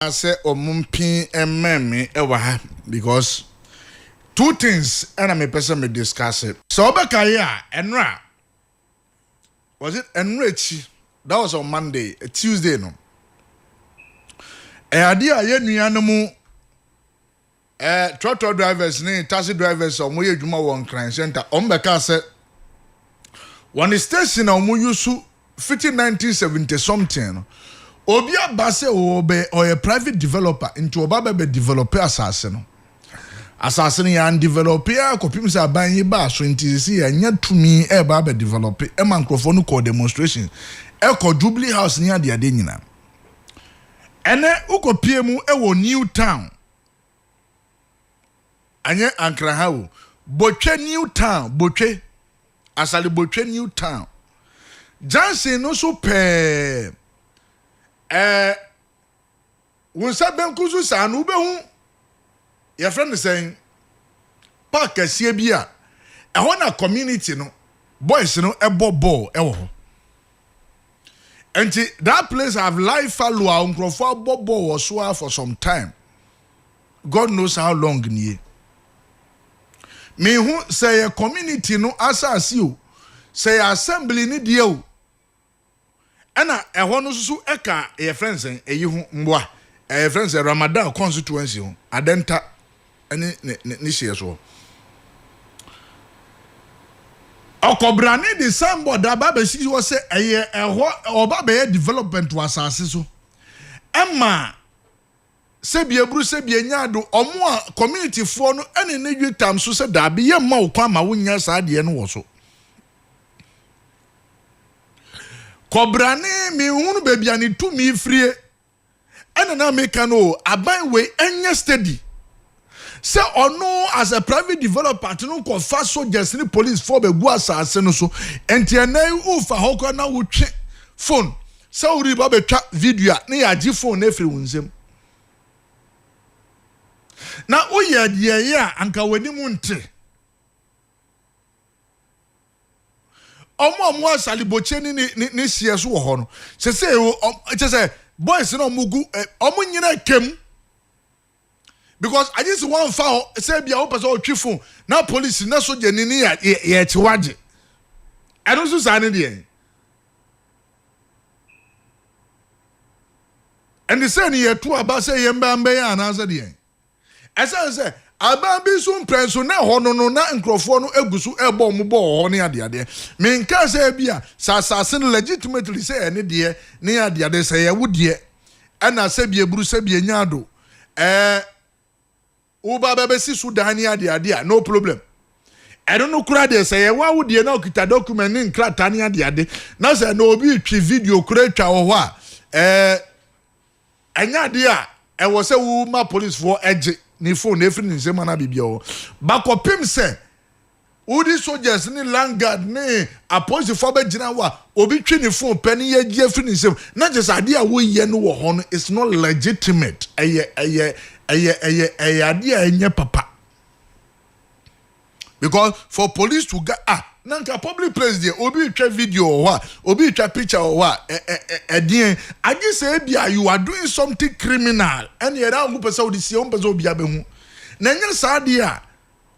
I say omumpi emmeme ewa ha because two things and I'm a person me discuss it. So Obekaya Enra was it Enrichi? That was on Monday, a Tuesday no. Idea ye nuanom tractor drivers ne taxi drivers omo ye dwuma won Kran Center. Ombeka say one station omo yusu 1970 something no. Obi abase obe or a private developer into oba be developer asase no. Asase no yan developer akopim se aban yi ba so ntisi anya tumi e ba be developer e man krofo no call demonstration e ko Jubilee House ni ade ade nyina. Ene ukopie mu e wo New Town. Anye Ankara hawo. Botwe New Town, botwe. Asale botwe New Town. Jansen no so pe wonsa benkuzu sa no be hu your friend is saying park asie bia ehon na community no boys no ebo ball ewo ho and that place have live follow unkrofo ball was so for some time. God knows how long nie me hu say a community no asase o say assembly ni die o ana ehon no susu eka your friends eyi hu mboa friends Ramadan constituency hu adenta ni share so okobrane de sambo da baba si wo se eho oba be development wasase so emma se bia bru se bia nyado omo a community fo no ene ne dwetam so se da be ye ma wo kwa ma wo nya sa de no wo so kobrane mi hunu bebia ni tumi frie ena na meka no aban we enya steady say ono as a private developer no ko fa soldiers ni police for be gu asase no so enti enai ufa hokọ na wo twe phone say uri ba be twa video na ya gi phone na firi wunzem na oye de ya anka wani mu nte omo asali boche ni sieso wo ho no se boys no mugu omo nyina kem because I just one foul say bia wo person otwifo na police na soldier ni ya tiwaje I don't so say ne and the say ye to aba say ye mbambe ya na say de say aba bi so mpreso na ho no na nkrofo no egusu ebo mo bo ho ne ade me nka say bia sasase no legitimately say ene de ne ade say ye wudie ana say bia buru say bia nyado uba bebe si Sudan ade no problem. I don't know kura de say wa wudie na okita document ni nkrata ne ade na say no obi twi video kura twa wo ho a anya ade a e wo say wo ma police for eje ni phone efri ni sema na bibia o bakopim say udi soldiers ni landguard ni apostle for be gina wa obi twi ni phone pen ye gi efri ni sema na just ade a wo ye no wo ho no it's not legitimate eye ade a enye papa because for police to get nanka public place there obi twa video or obi twa picture or I just say bia you are doing something criminal and you don't go person see on person bia be hu na nya sa dia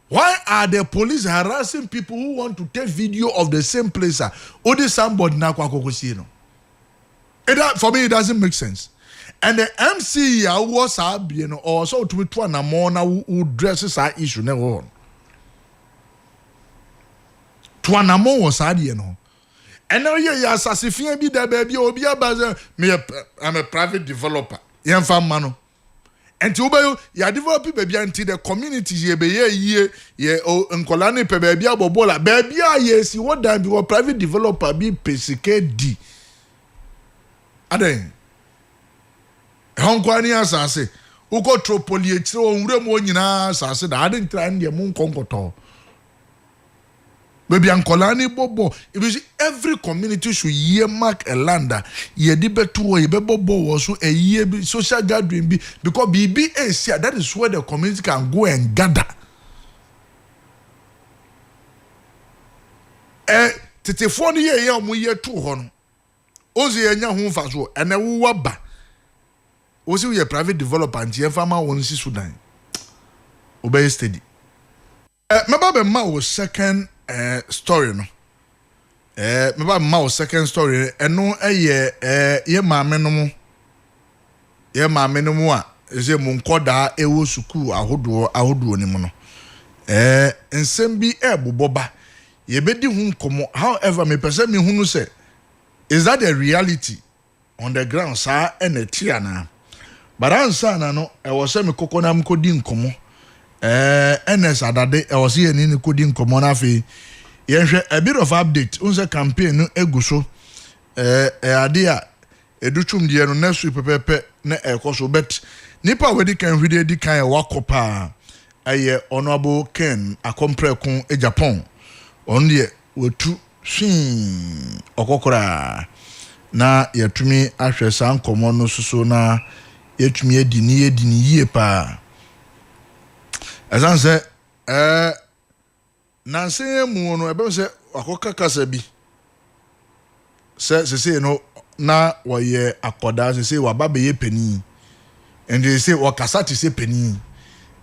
why are the police harassing people who want to take video of the same place odi somebody na kwa kokosi no for me it doesn't make sense. And the MC was or so to be na mona who dresses our issue never on. Twanamo was no. And now yeah, Sassifia be the baby or be a bazaar. Me, I'm a private developer. Young fam mano. And to obey ya develop baby until the community ye be ye uncolani pe baby abobola. Baby yes, you want that be a private developer be PCK D. Ade. Honkwani asase uko tropoli etire onwure mo nyina asase da ade ntra ndie mu nkonkoto baby ankolani bobo every community should earmark a land ye di betu ye be bobo wo so a year social gathering be because BBA that is where the community can go and gather tetefo no ye omo ye tu ho no ozi enya hu fa so ene wo ba was you a private developer and your farmer won't see Sudan. Obey steady. My baby ma second story no. My baby ma second story and no ye ma menomo. Ye ma menomo a ese mu nkoda ewo suku ahodo ni mu no. Nsem bi boba ye bedi hu nkomo. However, me pese me hunu say is that the reality on the ground sa ene tiana. But answer na no e wo se me kokona mkodi nkomo. NS adade e was here ni kodi nkomo na fe yenhwe a bit of update unse campaign no eguso ade a educhum de no next week pepepe na ekoso bet nipa wedi kan hwide di kan wakopa aye honorable Ken Akompreko Japan on de wetu swin okokora na yetumi ahwe san nkomo no suso na yetumi edi ni yie pa. As I say, Nancy Muno, I say, Akoka Kasabi. Say, no, na wa ye akoda, say, wa baby ye penny. And they say, wa kasati say penny.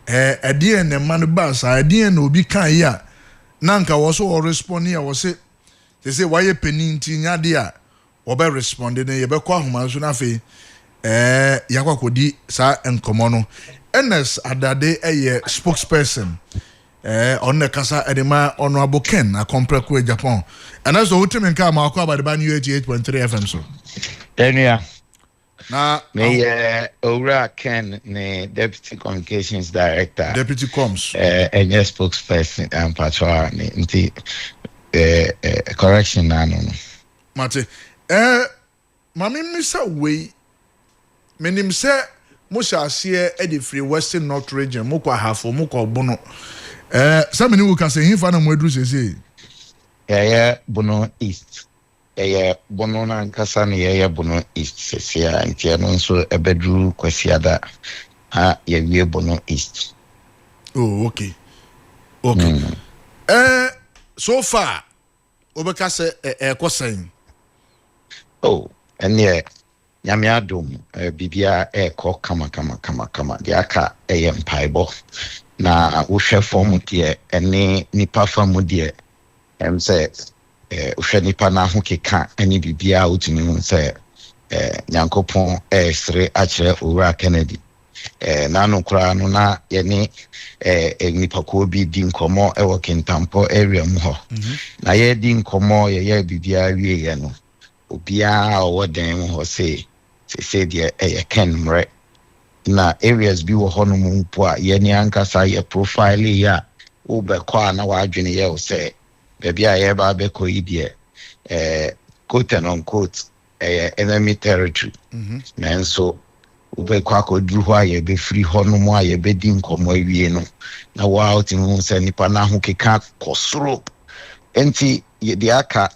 A dear and the man bass, a dear no be kind ya. Nanka was all responding, I was say, they say, why ye penny tin ya dear, or by responding, ye be kwa humansunafe, yakwa kodi sa enkomono. NS adade spokesperson on the Casa Edema Honorable Ken Akompreko Japan. And that's the ultimate come about the band 88.3 FM so. Then na me Ora Ken ne Deputy Communications Director. Deputy Coms. And spokesperson and patrol nti correction na no. Mate mami misa we menim say Musha see Eddie free Western North region, Mukwa Hafo, Mukwa Bono. Somebody who can say him for Mwedru say. Yeah, Bono East. Yeah, Bono and Kasani, yeah, Bono East, Sesia, and Tianon so a bedroom Quesiada. Yeah, Bono East. Oh, okay. So far, Obekase Kosain. Oh, and yeah. Nyamia dum bibia ko kama de aka empaibo na wo hwe form de ene nipa fam de say wo hwe nipa na ho keka ene bibia utumi hu say nyankopon sere akire Owura Kennedy na no kura no na ye ne nipa ko bi di nkomo wo Kintampo area mu ho na ye di nkomo ye bibia wie ye no obia owo den ho say de Ken mre na areas bi wo hono mu mpo a ye ni ankasa ye profile ya wo be kwa na wa adwene ye wo say baabi a ye ba be ko yi de quote and unquote enemy territory na so wo be kwa ko duru ho a ye be free hono mu a ye be di nkomo awie no na wa out mu say nipa na ho keka kosoro enti ye de aka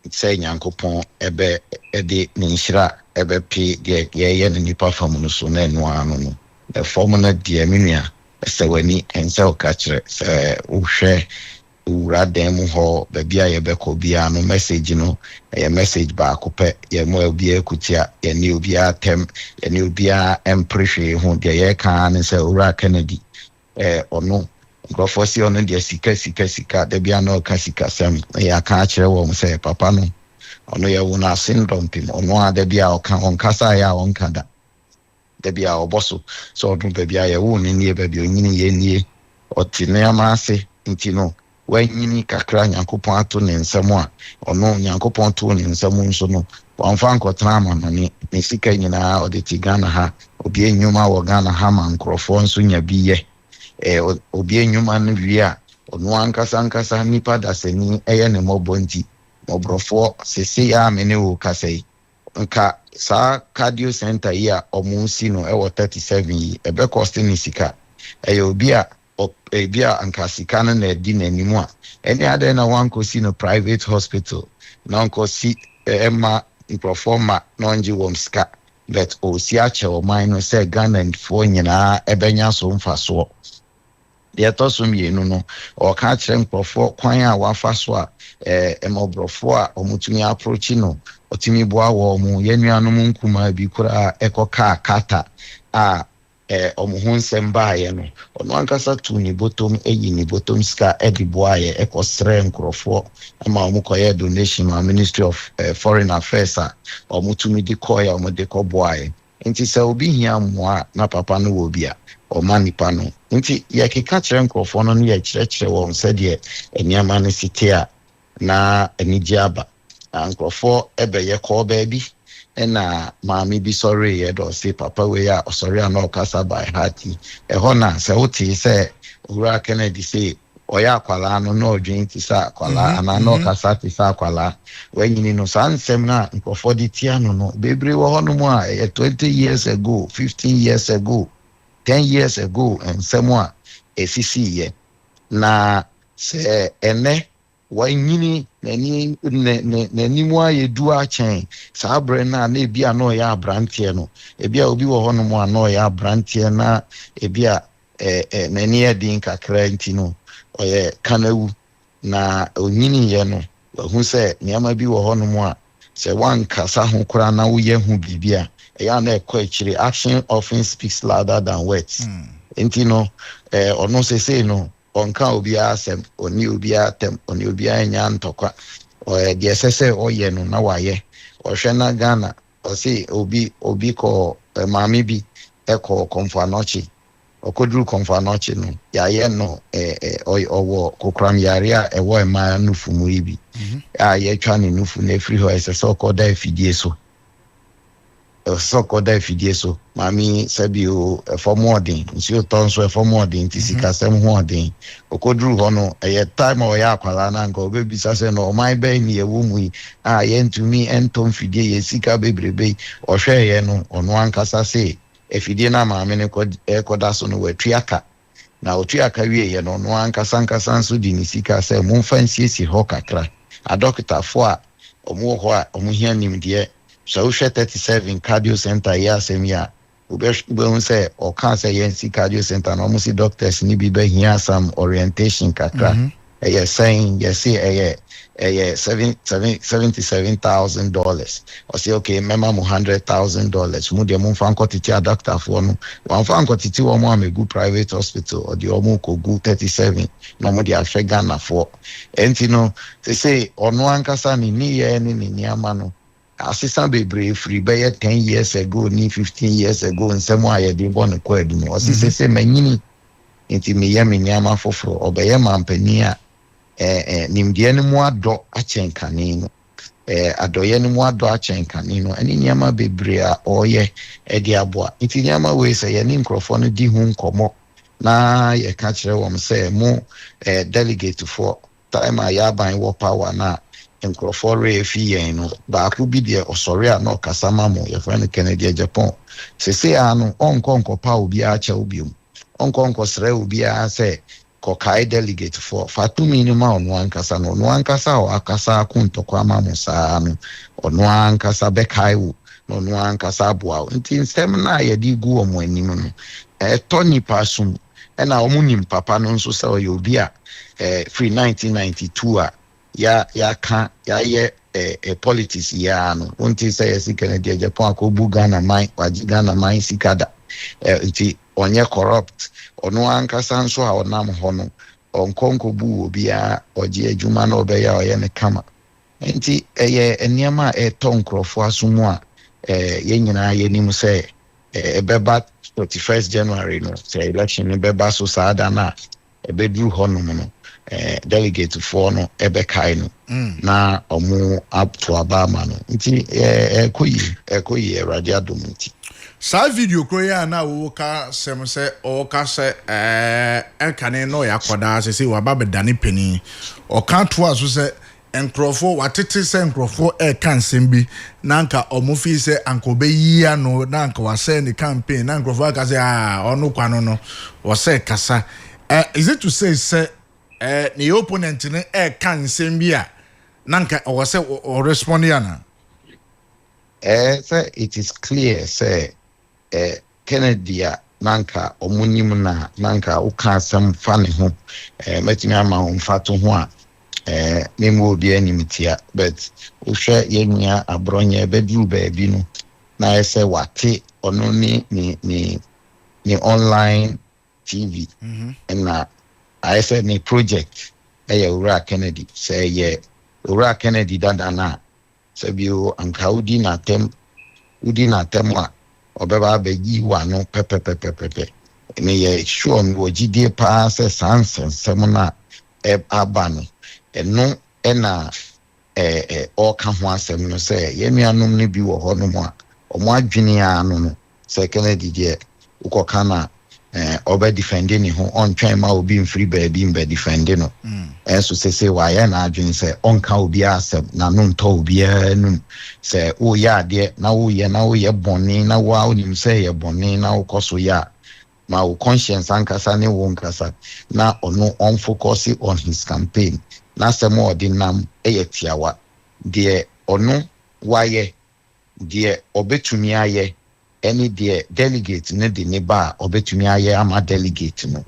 say nyankopon ebe ede ninshira ebe pi de ye ne nipa fam no so na enu anu no the formula de aminia se wani ense o ka kire se uhwe Owura dem ho ba bia ye be ko bia no message no message ba ko pe ye mo obi ekutia ye ni obi atem ye ni obi emprehwe ho de ye kan ne se Owura Kennedy ono Grofosi on the sika de bia no ka sika sem ya ka akire wo say papa no ono ye wona syndrome pim ono a de bia o ka on kasa ya on kada de bia oboso so odun be bia ye wo ni nie be bia onyini ye nie otine amase ntino wanyini kakra nyankopon ato ne nsam a ono nyankopon to ne nsam nso no wamfa nkotena ma no ne sika nyina o de tigana ha obi enyuma wo Ghana ha ma nkrofo nso nya biye obi enyuma no wia ono ankasa nipa dasani eye ne mobonti mobrofo sese ya mene wo kasai nka sa cardio center ya omunsi no 37 yi ebe cost ni sika obi a anka sika no na di nanimu a any other na wanko si no private hospital na wanko si emma performa no nji wom sika but o si ache o man no say Ghana and for nyina ebenya so mfaso deɛ ɛtɔ so mmienu no ɔka kyerɛ nkurɔfoɔ kwan a wafa so a ɛmɔborɔfoɔ a ɔmotumi approach no ɔtumi boa wɔ ɔmo yɛn nuanom nkumaa bi koraa ɛkɔ kaa kata a ɔmo ho nsɛm baayɛ no ɔno ankasa tu ne bottom eyi ne bottom sika ɛde boaayɛ ɛkɔsrɛ nkurɔfoɔ ama ɔmo kɔyɛ donation ma Ministry of Foreign Affairs a ɔmo tumi de kɔɔyɛ ɔmo de kɔ boaayɛ nti sɛ obi hia mmoa na papa no wɔ bi a ɔma nipa no nti yɛkeka kyerɛ nkurɔfoɔ no yɛkyerɛkyerɛ wɔn sɛdeɛ nneɛma no si te a na anigye aba nkurɔfoɔ ɛbɛyɛ kɔɔ baabi ɛna maame bi sɔre yɛ dɔ se papa wei a ɔsɔre a na ɔkasa by heart ɛhɔ na sɛ wote sɛ owura Kennedy se ɔyɛ akwalaa no na ɔdwen te sɛ akwalaa anaa na ɔkasa te sɛ akwalaa wanyini no saa nsɛm no a nkurɔfoɔ de tia no bebree wɔ hɔ no mu a ɛyɛ 20 years ago 15 years ago 10 years ago nsɛm a ɛsisiiɛ na sɛ ɛnɛ wanyini n'anim ayɛ du akyɛn saa berɛ no a na ebi a na ɔyɛ aberanteɛ no ebi a obi wɔ hɔ no mu a na ɔyɛ aberanteɛ na ebi a n'ani yɛ den kakra nti no ɔyɛ kanawu na onyiniyɛ no wahu sɛ nneɛma bi wɔ hɔ no mu a sɛ wankasa ho koraa na woyɛ ho biribi a ɛyɛ na ɛkɔ akyire action often speaks louder than words nti no ɔno sesei no ɔnka obiara asɛm ɔne obiara atɛm ɔne obiara nya ntɔkwa deɛ ɛsɛ sɛ ɔyɛ no na wayɛ ɔhwɛ na Ghana ɔse obi kɔ maame bi ɛkɔ Kɔmfoanɔkye ɔkɔduru Kɔmfoanɔkye no yɛayɛ no ɔwɔ kokoram yare a ɛwɔ ɛmaa nufu mu yi bi a yɛtwa ne nufu no afiri hɔ ɛsɛ sɛ ɔkɔda afidie so maame sɛbi o ɛfɔm ɔden nsuo tɔ nso ɛfɔm ɔden nti sikasɛm ho ɔden ɔkɔduru hɔ no ɛyɛ time a ɔyɛ akwalaa na nka ɔbɛbisa sɛ na ɔman bɛn ne yɛwɔ mu yi a yɛntumi ɛntɔ mfidie yɛ sika bebrebe ɔhwɛeɛ no ɔno ankasa sɛ afidie no a maame no ɛkɔda so no watui aka na ɔtui aka wieɛ no ɔno ankasa nso de ne sika sɛ momfa nsiesie hɔ kakra adɔkitafoɔ a ɔmo wɔ hɔ a ɔmo hia nimdeɛ sɛ wohwɛ 37 cardio center yɛ asɛm yi a wobɛhu sɛ ɔka sɛ yɛnsi cardio center na ɔmo si doctors ne bi bɛhia some orientation kakra ɛyɛ sɛn yɛse ɛyɛ $77,000 ɔsɛ okay mɛma mo $100,000 mu deɛ momfa nkɔtete a doctorfoɔ no wɔmfa nkɔtete wɔ mo amegu private hospital ɔde ɔmo kɔgu 37 na ɔmo de ahwɛ Ghanafoɔ ɛnti no sɛ ɔno ankasa ne niyɛ ne ne nneɛma no asesa bebree firi bɛyɛ 10 years ago ni 15 years ago nsɛm a yɛde bɔ ne kɔ adum ɔsɛ sɛ manyini nti meyɛ me nneɛma foforɔ ɔbɛyɛ mampani a nimdeɛ no mu adɔ akyɛn kane no adɔyɛ no mu adɔ akyɛn kane no ɛne nneɛma bebree a ɔyɛ ɛde aboa nti nneɛma wei sɛ yɛne nkurɔfoɔ no di ho nkɔmmɔ na yɛka kyerɛ wɔn sɛ mo delegate foɔ time a yɛaban wɔ power na nkurɔfoɔ reefi yɛn no baako bi deɛ ɔsɔre a na ɔkasa ma mo yɛfrɛ no Kennedy Japan sese a no ɔnkɔnkɔpa obiara kyɛ obiom ɔnkɔnkɔsrɛ obiara sɛ kɔkae delegate foɔ fatumi no ma ɔno ankasa no ɔno ankasa a ɔakasa ako ntɔkwa ama mo saa no ɔno ankasa bɛkae wo na ɔno ankasa aboa wo nti nsɛm no a yɛde gu wɔn anim no ɛtɔ nipa som ɛna wɔn nim papa no nso sɛ ɔyɛ obi a free 1992 a yɛaka yɛayɛ politics yɛa no wonti sɛ yɛsi Kennedy Japan akɔbu Ghana man wagye Ghana man sikada nti ɔnyɛ corrupt ɔno ankasa nso a ɔnam hɔ no ɔnkɔnkɔbu obiara ɔgye adwuma na ɔbɛyɛ a ɔyɛ ne kama nti ɛyɛ nneɛma a ɛtɔ nkurɔfoɔ aso mu a yɛn nyinaa yɛnim sɛ ɛbɛba 31st January no sɛ election no bɛba so saa da no a ɛbɛduru hɔ nom no delegate foɔ no ɛbɛkae no na ɔmo ato aba ama no nti ɛkɔ yi Awurade adom nti saa video kro ya na wo ka sem sɛ ɔka sɛ ɛnkane no ya kɔda sɛ waba bɛdane pani ɔka to aso sɛ nkrɔfo watete sɛ nkrɔfo ɛka nsɛm bi na nka ɔmo fi sɛ anka obɛyia no na nka wasɛ ne campaign na nkrɔfo aka sɛ ɔno kwano no wɔsɛ kasa is it to say sɛ the opponent ne ɛka nsɛm bi a na nka ɔwɔ sɛ respond yana sɛ it is clear sɛ Kennedy a nanka omunim na nanka uka asem fa ne ho metimi ama ho mfa to ho a memo obi animtia but uhwe yenua abronye beduru baabi no na ese wate ono ni online TV na ese ni project Ura Kennedy say ye Ura Kennedy dana sebio anka udi na tem a obeba begi wa no pepe me ye sure me wogide pa se sansem na aba no eno na o ka ho asem no se ye nuanom ne bi wo ho no mo a omo adwene a no se Kennedy de ukoka na obe defending ni ho on twan ma obi mfiri baabi mbe defending no enso se wa ya na adwene se onka obi asem na no nto obi anum se wo ya de na wo ye bonni na wa onim se ye bonni na wo koso ya ma wo conscience ankasa ne wo nkasa na ono on focus on his campaign na se mo odinam eyetiawa de ono waye de obetumi aye any de delegate ne de ne ba obetumi aye ama delegate no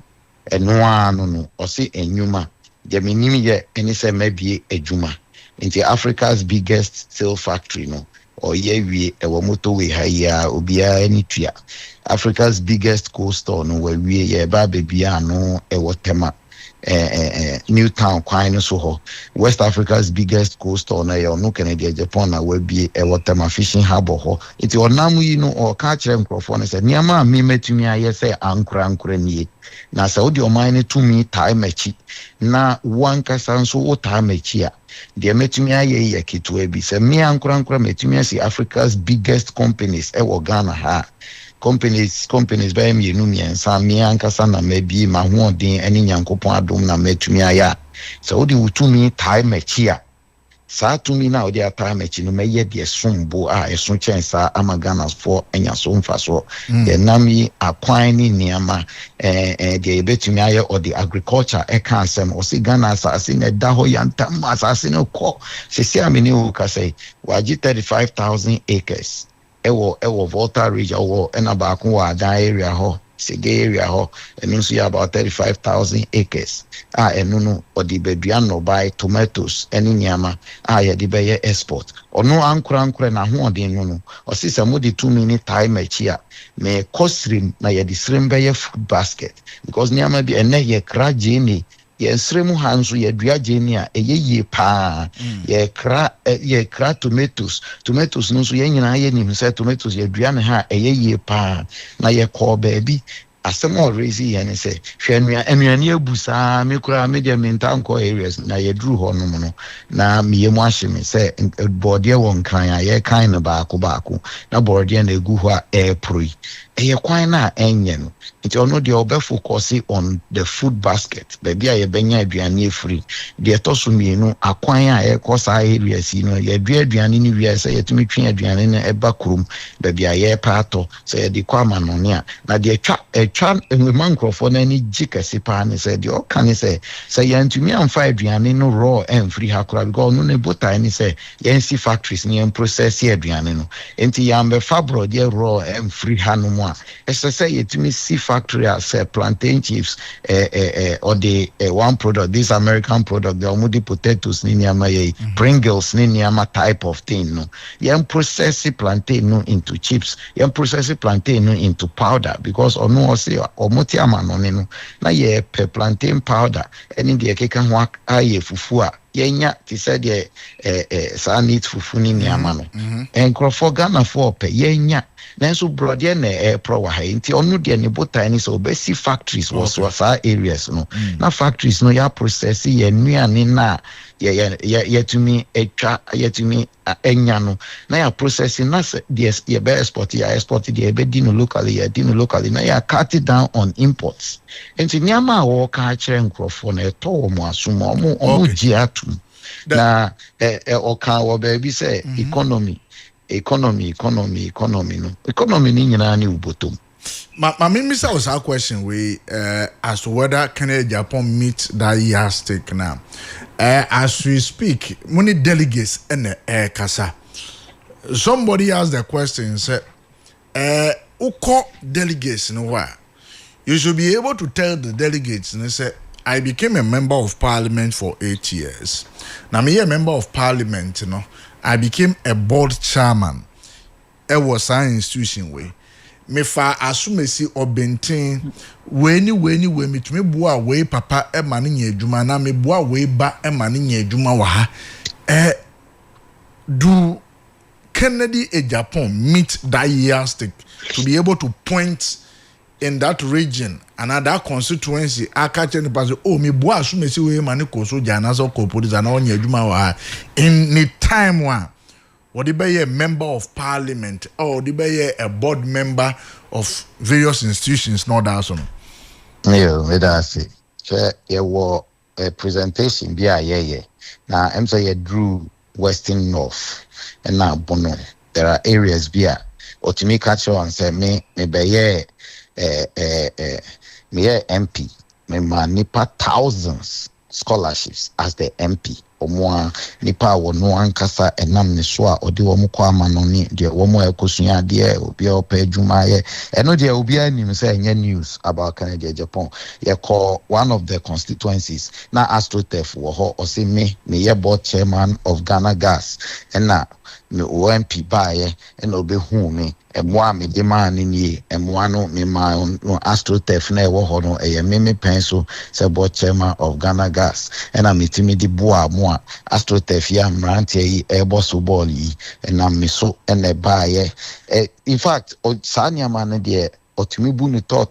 eno anu no o se enwuma de menim ye eni se mabie adwuma into Africa's biggest steel factory no or ye wie ewo motorway ha ya obia ani tua Africa's biggest coal store no we wie ye ba bebia no ewo tema Newtown kwan so ho West Africa's biggest coal store na yo no Canada Japan na we bi tema fishing harbor ho iti onam yi no o ka kire nkrofo ne se niama me metumi aye se ankura nie na se odi oman ne tumi tai machi na wankasa nso wo tai machi a de metumi aye ye kitwa bi se me ankura metumi asi Africa's biggest companies ewo Ghana ha companies by me no miensa me ankasa na mabi ma hoodin ani nyankopon adom na metumi aya so wodi wutumi tai machi a saa tumi na wodi atai machi no meye de sombo a eso chensa amagana for enya so mfa so de nami akwan ni niama de betumi aya or the agriculture e kan asem o si Ghana asase na da ho yantam asase no ko sesi amene wo ka say waji 35,000 acres ewo Volta region or enabaku wa da area ho Sege area ho enunsu ya about 35,000 acres enunu odi bedua no buy tomatoes eni nyama ye de be export ono ankura na ho odi no osisa modi 2 minute time achi a me kosrim na ye de srim be food basket because nyama bi ene ye kra jeni ye sremu hanso ye dua jeni a ye pa ye kra tomatoes no so ye nyina ye nim se tomatoes ye dua ne ha ye pa na ye ko baby asem already ye ne se hwenua enuane abusa me kura me de mentanko areas na ye dru ho no no na me yemu ahye se bode won kan ye kan ne baako na bode na egu ho a airproi eye kwan na enye no nti ono de obe focus on the food basket baby a ye benya aduane free de toso mienu akwan a ye kosa areas no ye aduane ni wi se ye tumi twen aduane na eba kurum baby a ye paato se ye de kwa manone a na de twa enwemankrofo na ni jikase pa ne se de o kan se ye ntumi amfa aduane no raw and free hakura because no ne bota ni se ye nsi factories ni en process aduane no enti ya mbe fabro de raw and free hanu ese say yetimi see factory as plantain chips or the one product this American product the omudi potatoes ni niama ye Pringles ni niama type of thing no yam process plantain no into chips yam process plantain no into powder because ono say omoti amano no na ye plantain powder any de keka ho aye fufu a yenya ti said sa need fufu ni niama no enkrofo Ghana for pe yenya nanso brode na pro wa ha nti onu de ne bota ni so obesi factories was areas no na factories no ya process ye nuane na ye tumi etwa ye tumi enya no na ya processing na ye be export de be di no locally na ya cut it down on imports nti niama wo ka kire nkrofo na eto wo mo asoma omo gi atum na o ka wo be bi say economy no economy ni nyina ni ubotom ma me say was a question we as to whether Canada Japan meet that yardstick now as we speak many delegates in kasa somebody asked the question say uko delegates no wa You should be able to tell the delegates, and they say, I became a member of parliament for 8 years. Now, me a member of parliament, I became a board chairman. It was an institution way. Me fa asumesi obenten weni me tumi bua we papa e ma ne nya adwuma na me bua we ba e ma ne nya adwuma wa ha do Kennedy a Japan meet that yardstick to be able to point in that region and that constituency akache ne pass me bua asumesi we ma ne koso jana so ko police na nya adwuma wa ha in the time one. Or the be a member of parliament, or the be a board member of various institutions, not that one. Yeah, that's it. So, there was a presentation, yeah. Now, I'm saying Drew Western North, and now Bono. There are areas here. Or to me, catch on and say, me be MP, me nipa thousands scholarships as the MP. Omwa nipa wo no ankasa enam ne so a odi wo mkwa amanoni de wo mo ekosua de obi a opa adwuma ye eno de obi anim say enye news about Canada Japan ye call one of the constituencies na astrotef wo ho o say me ye board chairman of Ghana Gas na me OMP baye and obi hu me emwa me de man ni emwa no me ma no astrotef na e wo ho no e me penso say board chairman of Ghana Gas and am metimi di boa mo astrotef ya mrantie yi e boss ball yi na me so na baye in fact sanya man de otumi bu ni tot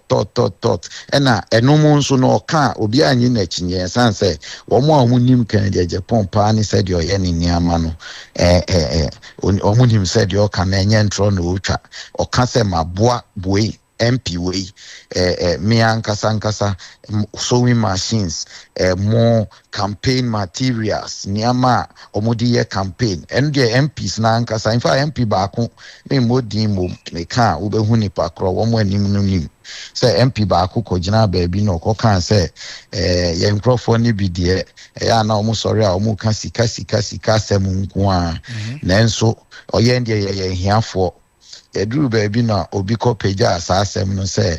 na enomo nso no ka obi anyi na chinye sanse wo mo amunim kan de Japan pa ni said yo ye ni niama no omunim said yo ka na enye ntro na otwa o ka se maboa boy MP way me ankasa sewing machines more campaign materials niama omodi ye campaign and the MPs na ankasa in fact MP baako me modin mo me ka wo be hu nipa kro wo mo anim no nim say MP baako ko gina baabi no ko kan say ye nkrofo ni bi de ya na omo sorry a omo ka sika sem nko a nanso oye ndie ye hiafo edru baby na obi ko peja asasem no say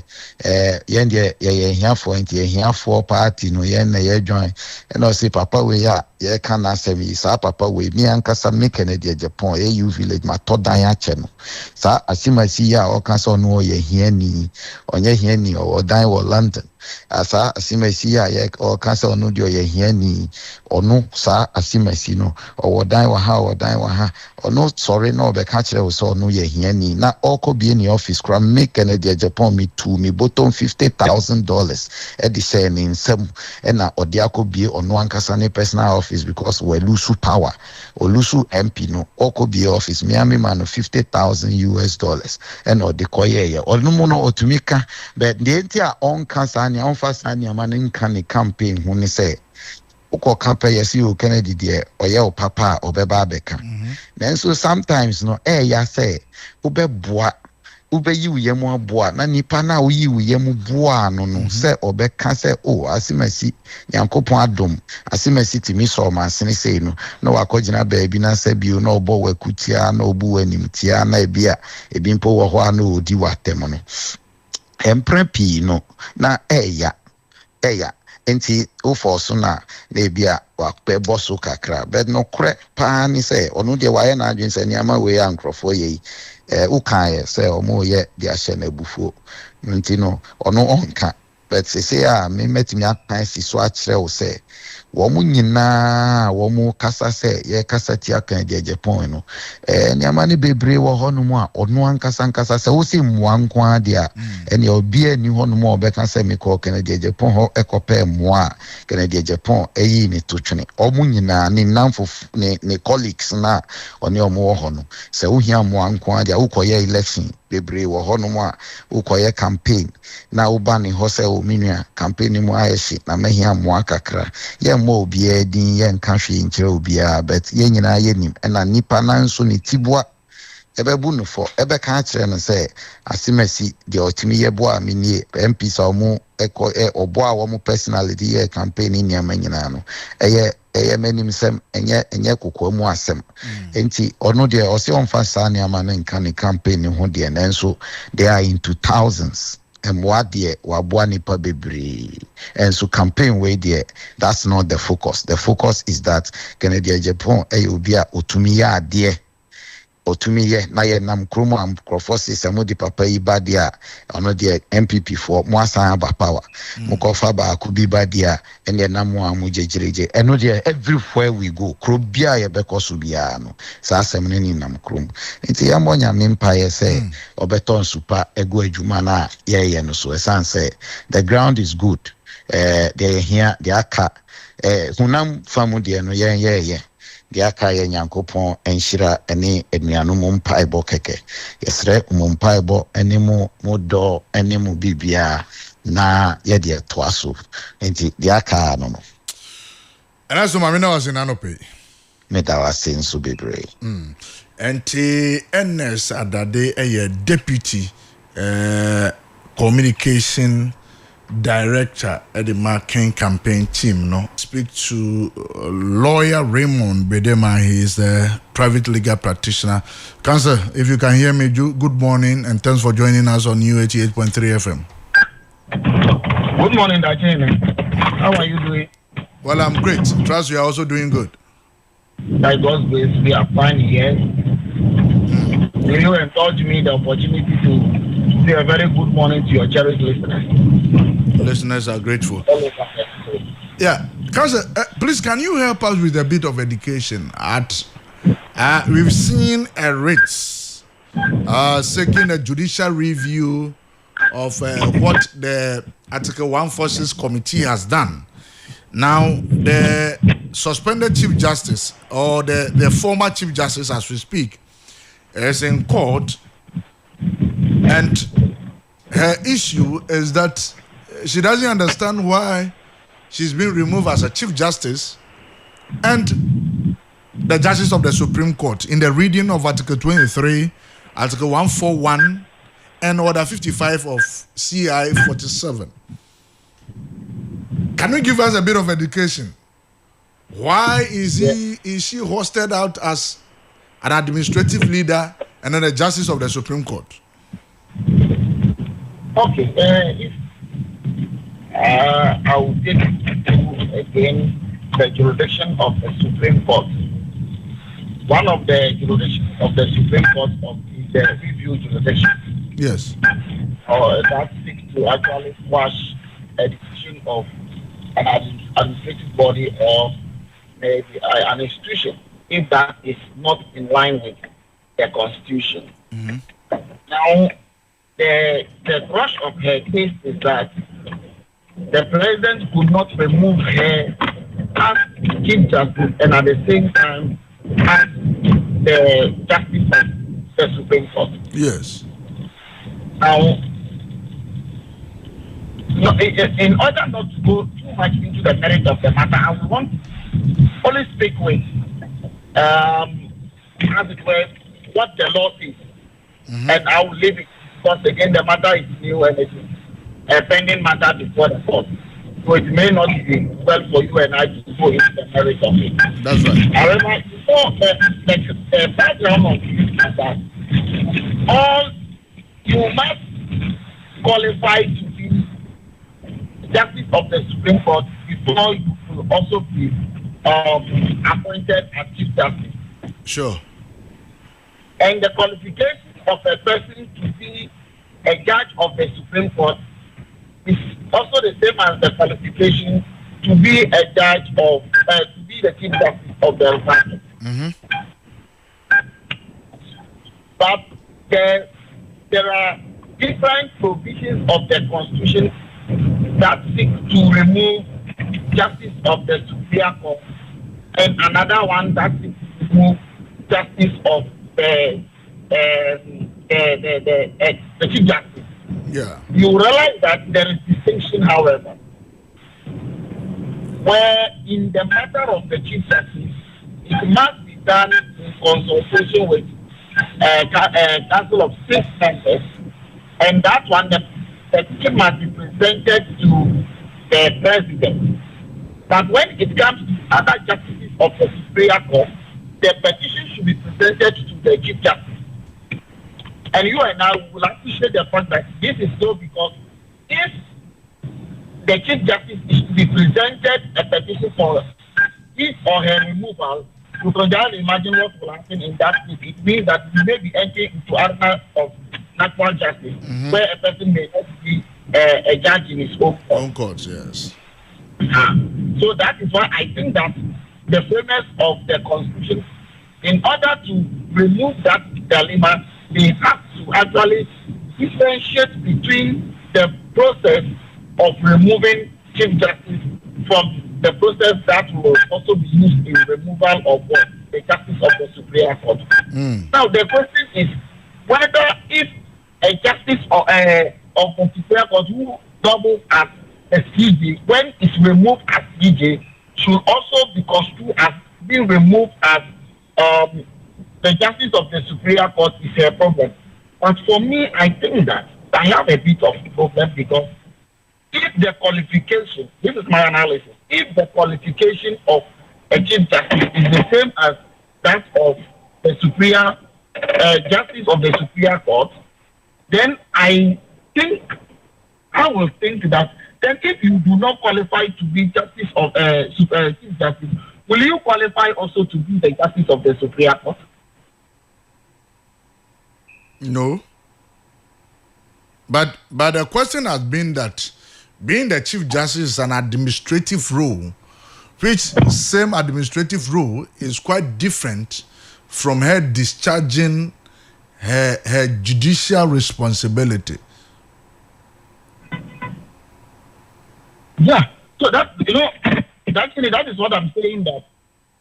yende ye hiafo nti ye hiafo party no ye na ye join and o say papa we ya ye kan asem yi sa papa we mi ankasa me Canada Japan AU village ma to dan ya che no sa asimasi ya o kan so no ye hiani onye hiani o dan wo London asa asimasi ya ye o kan so no de ye hiani onu sa asimasi no o dan wa ha ono sorry no be ka kire wo so no ye hiani na oko be in office kra make Canada Japan me to me bottom $50,000 e di say ni nsem e na odi akobie ono ankasa ne personal office because we lose power or lose MP no oko be office Miami man $50,000 e na odi koye ye onu mo no otumika but the entia on kansa ni on fasa ni man nka ni campaign hu ni say uko campaign yesi o Kennedy de oye o papa obeba abeka nanso sometimes no ya say ubeboa ubeyi uyemu aboa na nipa na uyi uyemu boa no se obeka se asimasi yankopon adom asimasi timi so masene sei no na wakogina baabi na se bio na obo wakutia na obu wanimtia na ebia ebimpo wo ho na odi watem no emprepi no na eya enti ufoso na ebia wakpe boso kakra but no kre pa ni se onu de waye na adwen se niama we ankrofo ye ukaye se omo ye de ahye na bufuo nti no onu onka but se a me metimi akan si so a kire wo se wo mu nyina wo mu kasa se ye kasa ti akan de Japan no niama ne bebre wo hono mu a onu ankasa se wo se mu anko ade a ene obi ani hono mu obeka se me ko kan de Japan ho ekope mu a kan de Japan eyi ni totwene omu nyina ni namfo ne colleagues na oni omu wo hono se wo hia mu anko ade a wo koye election bebre wo hono mu a wo koye campaign na wo ba ni ho se wo minua campaign mu ayeshi na mehia mu akakra ye mo obi edin ye nka hwe nkire obi a but ye nyina ye nim na nipa na nso ni tibua ebebu no for ebeka akire no se asimasi de otimi ye bo a menie MP sa omo obo a wo mo personality ye campaign ni amanyina no eye menim sem enye kokwa mu asem enti ono de o se on fa sa ni ama na nka ni campaign ho de nanso they are into thousands mmoa deɛ waboa nipa bebree. And so campaign way there, that's not the focus. The focus is that Kennedy Japan obi a otumi yɛ adeɛ otumi yɛ na yɛ nam kurom am crofose sɛ di papa yi ba deɛ a ɔno deɛ MPP for mo asan aba power mo kɔfa ba ko bi ba deɛ a ɛne nam mo amu gyegyeregye ɛno deɛ everywhere we go kuro bia yɛ bɛkɔ so bia no saa asɛm no ni nam kurom nti yɛ mo nya mempa yɛ sɛ ɔbɛtɔ nsupa egu adwuma na yɛ no so ɛsan sɛ the ground is good deɛ here deɛ aka hunam famu deɛ no yɛ deɛ aka yɛ nyankopɔn enhyira ɛne anuanu mo mpaebɔ kɛkɛ yɛsrɛ mo mpaebɔ ɛne mo dɔ ɛne mo bibia na yɛ deɛ toa so nti deɛ aka no ɛna so ma me na wase na no pay me da wase nso bebree enti NS Adade deputy communication director at the marketing campaign team. No, speak to lawyer Raymond Bedema. He is a private legal practitioner. Counsel, if you can hear me, good morning and thanks for joining us on U88.3 FM. Good morning, Dajene. How are you doing? Well, I'm great. Trust you are also doing good. By God's grace, we are fine here. Will you indulge me the opportunity to say a very good morning to your cherished listeners? Listeners are grateful. Yeah, Counsel, please can you help us with a bit of education? We've seen a writ seeking a judicial review of what the Article 146 committee has done. Now, the suspended Chief Justice or the former Chief Justice, as we speak, is in court, and her issue is that she doesn't understand why she's been removed as a Chief Justice and the Justice of the Supreme Court in the reading of Article 23, Article 141, and Order 55 of CI 47. Can you give us a bit of education? Why is she hosted out as an administrative leader and then the Justice of the Supreme Court? Okay, I will take again the jurisdiction of the Supreme Court. One of the jurisdictions of the Supreme Court is the review jurisdiction. Yes. That seeks to actually quash a decision of an administrative body or maybe an institution if that is not in line with the Constitution. Mm-hmm. Now, the crush of her case is that the president could not remove her as Chief Justice and at the same time as the Justice of the Supreme Court. Yes. Now, in order not to go too much into the merit of the matter, I would want to only speak with, as it were, what the law is. Mm-hmm. And I will leave it because, again, the matter is new and it is a pending matter before the court. So it may not be well for you and I to go into the merit of it. That's right. However, before the background of this matter, you must qualify to be Justice of the Supreme Court before you will also be appointed as Chief Justice. Sure. And the qualification of a person to be a judge of the Supreme Court is also the same as the qualification to be a judge of, to be the Chief Justice of the Republic. Mm-hmm. But there are different provisions of the Constitution that seek to remove Justice of the Superior Court, and another one that seeks to remove Justice of the Chief Justice. Yeah. You realize that there is distinction, however, where in the matter of the Chief Justice, it must be done in consultation with a council of 6 members, and that one the petition must be presented to the president. But when it comes to other justices of the Superior Court, the petition should be presented to the Chief Justice. And you and I will appreciate the fact that this is so because the Chief Justice is to be presented a petition for his or her removal, you can just imagine what will happen in that case. It means that you may be entering into arena of natural justice, where a person may not be a judge in his own court. Own court, yes. So that is why I think that the framers of the Constitution, in order to remove that dilemma, they have to actually differentiate between the process of removing Chief Justice from the process that will also be used in removal of the Justice of the Supreme Court. Now the question is whether if a Justice of the Supreme Court who doubles as a CJ, when it's removed as CJ, should also be construed as being removed as the Justice of the Supreme Court is a problem. But for me, I think that I have a bit of a problem because if the qualification, this is my analysis, if the qualification of a Chief Justice is the same as that of the Justice of the Supreme Court, then I will think that then if you do not qualify to be Justice of Chief Justice, will you qualify also to be the Justice of the Supreme Court? No. But the question has been that being the Chief Justice is an administrative role, which same administrative role is quite different from her discharging her judicial responsibility. Yeah. So that actually that is what I'm saying, that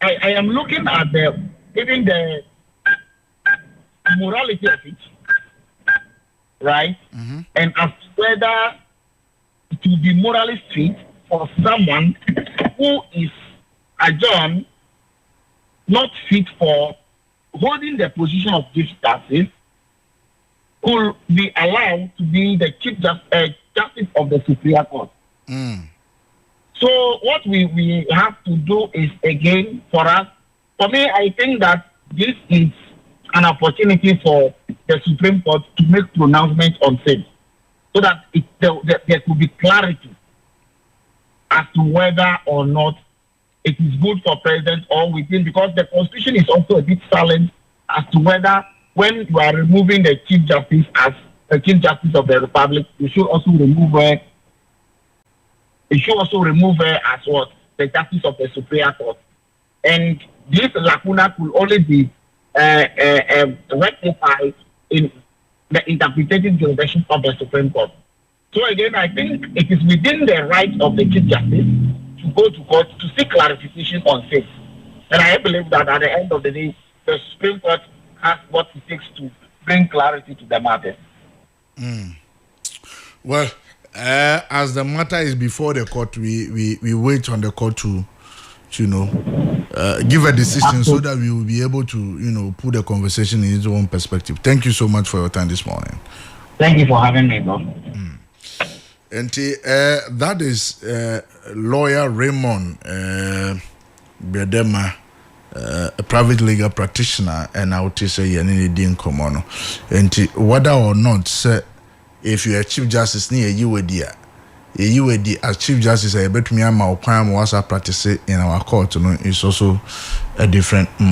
I am looking at even the morality of it, right? And as whether it will be morally fit for someone who is adjourned, not fit for holding the position of Chief Justice, will be allowed to be the Chief Justice of the Supreme Court. So what we have to do is, again, for me, I think that this is an opportunity for the Supreme Court to make pronouncements on things, so that there could be clarity as to whether or not it is good for president or within, because the Constitution is also a bit silent as to whether when you are removing the Chief Justice as the Chief Justice of the Republic, you should also remove her. You should also remove her as what? The Justice of the Supreme Court. And this lacuna could only be rectified in the interpretative jurisdiction of the Supreme Court. So again, I think it is within the right of the Chief Justice to go to court to seek clarification on things. And I believe that at the end of the day, the Supreme Court has what it takes to bring clarity to the matter. Well, as the matter is before the court, we wait on the court to give a decision so that we will be able to, put the conversation in its own perspective. Thank you so much for your time this morning. Thank you for having me, bro. And that is lawyer Raymond Bedema, a private legal practitioner, and I would say Yanini Komono. And whether or not, sir, if you're a Chief Justice near you as Chief Justice, I bet me I'm our prime was practice in our court, it's also a different matter.